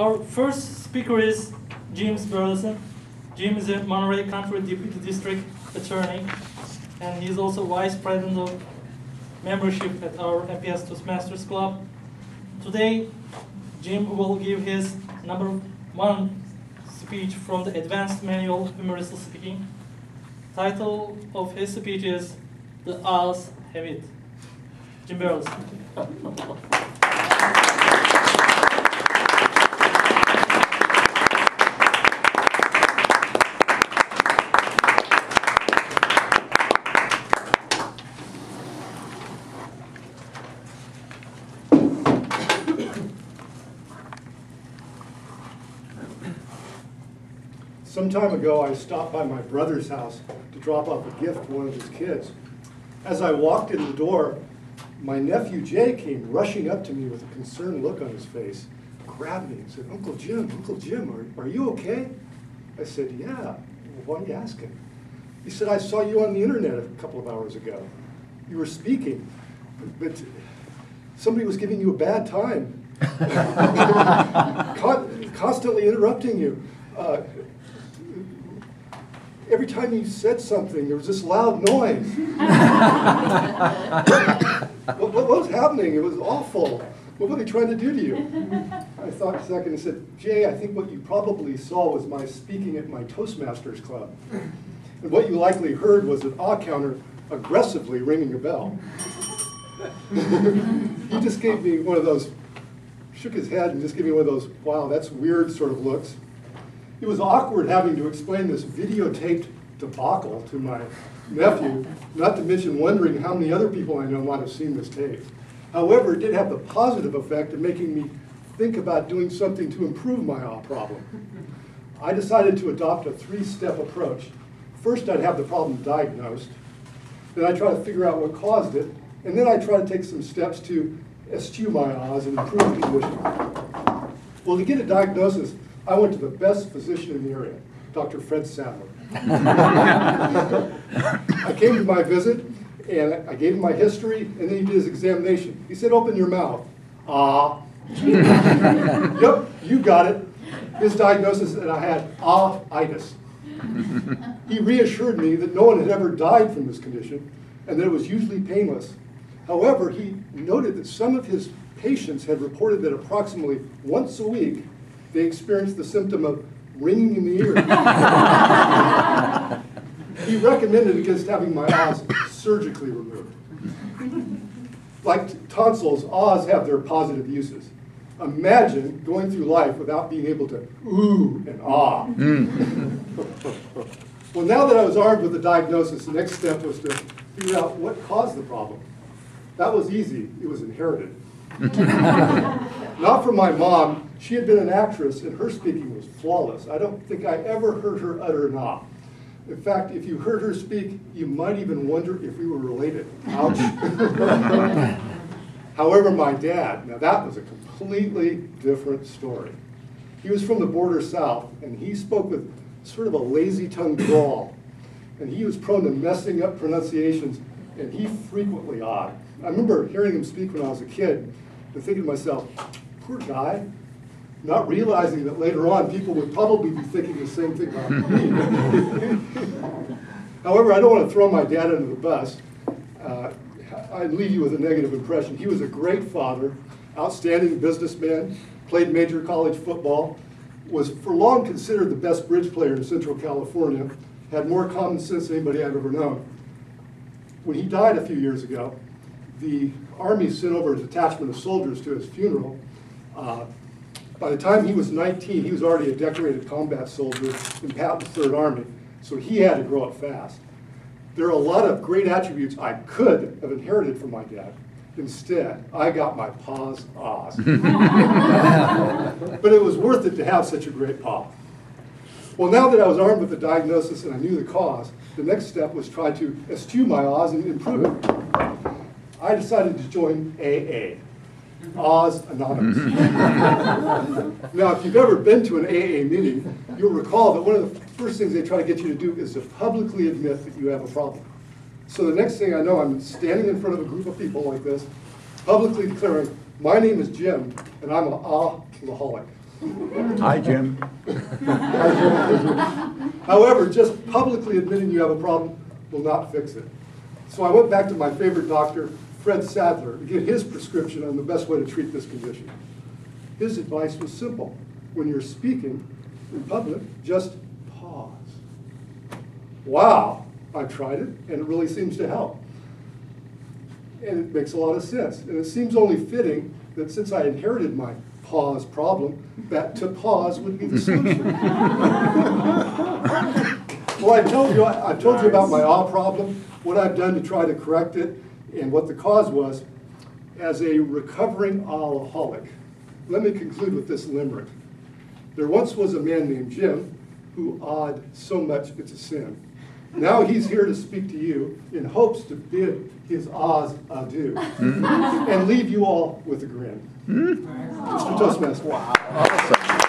Our first speaker is Burlison. Jim is a Monterey County Deputy District Attorney, and he's also Vice President of Membership at our MPS Toastmasters Club. Today, Jim will give his #1 speech from the Advanced Manual Humorously Speaking. Title of his speech is "The Oz Have It." Jim Burlison. Some time ago, I stopped by my brother's house to drop off a gift for one of his kids. As I walked in the door, my nephew Jay came rushing up to me with a concerned look on his face, grabbed me and said, Uncle Jim, are you okay?" I said, "Yeah, well, why are you asking?" He said, "I saw you on the internet a couple of hours ago. You were speaking, but somebody was giving you a bad time, constantly interrupting you. Every time you said something, there was this loud noise." What was happening? It was awful. What were they trying to do to you? I thought a second and said, "Jay, I think what you probably saw was my speaking at my Toastmasters Club. And what you likely heard was an counter aggressively ringing a bell." He just gave me one of those, shook his head and just gave me one of those, wow, that's weird sort of looks. It was awkward having to explain this videotaped debacle to my nephew, not to mention wondering how many other people I know might have seen this tape. However, it did have the positive effect of making me think about doing something to improve my awe problem. I decided to adopt a 3-step approach. First, I'd have the problem diagnosed. Then I'd try to figure out what caused it. And then I'd try to take some steps to eschew my awes and improve the condition. Well, to get a diagnosis, I went to the best physician in the area, Dr. Fred Sadler. I came to my visit, and I gave him my history, and then he did his examination. He said, "Open your mouth." "Ah." "Yep, you got it." His diagnosis, and I had ah-itis. He reassured me that no one had ever died from this condition, and that it was usually painless. However, he noted that some of his patients had reported that approximately once a week, they experienced the symptom of ringing in the ear. He recommended against having my awes surgically removed. Like tonsils, awes have their positive uses. Imagine going through life without being able to ooh and ah. Well, now that I was armed with the diagnosis, the next step was to figure out what caused the problem. That was easy. It was inherited. Not from my mom. She had been an actress, and her speaking was flawless. I don't think I ever heard her utter an ah. In fact, if you heard her speak, you might even wonder if we were related. Ouch. However, my dad, now that was a completely different story. He was from the border south, and he spoke with sort of a lazy-tongued drawl. And he was prone to messing up pronunciations, and he frequently awed. I remember hearing him speak when I was a kid and thinking to myself, poor guy, not realizing that later on people would probably be thinking the same thing about me. However, I don't want to throw my dad under the bus. I'd leave you with a negative impression. He was a great father, outstanding businessman, played major college football, was for long considered the best bridge player in Central California, had more common sense than anybody I've ever known. When he died a few years ago, the Army sent over a detachment of soldiers to his funeral. By the time he was 19, he was already a decorated combat soldier in Patton's 3rd Army, so he had to grow up fast. There are a lot of great attributes I could have inherited from my dad. Instead, I got my pa's ahs. But it was worth it to have such a great pa. Well, now that I was armed with the diagnosis and I knew the cause, the next step was try to eschew my ahs and improve it. I decided to join AA, Oz Anonymous. Now, if you've ever been to an AA meeting, you'll recall that one of the first things they try to get you to do is to publicly admit that you have a problem. So the next thing I know, I'm standing in front of a group of people like this, publicly declaring, my name is Jim, and I'm an ahaholic. Hi, Jim. However, just publicly admitting you have a problem will not fix it. So I went back to my favorite doctor, Fred Sadler, to get his prescription on the best way to treat this condition. His advice was simple. When you're speaking in public, just pause. Wow, I tried it, and it really seems to help. And it makes a lot of sense. And it seems only fitting that since I inherited my pause problem, that to pause would be the solution. Well, I told you about my awe problem, what I've done to try to correct it, and what the cause was. As a recovering alcoholic, let me conclude with this limerick. There once was a man named Jim who awed so much it's a sin. Now he's here to speak to you in hopes to bid his awes adieu and leave you all with a grin. Mr. Toastmaster. Awesome.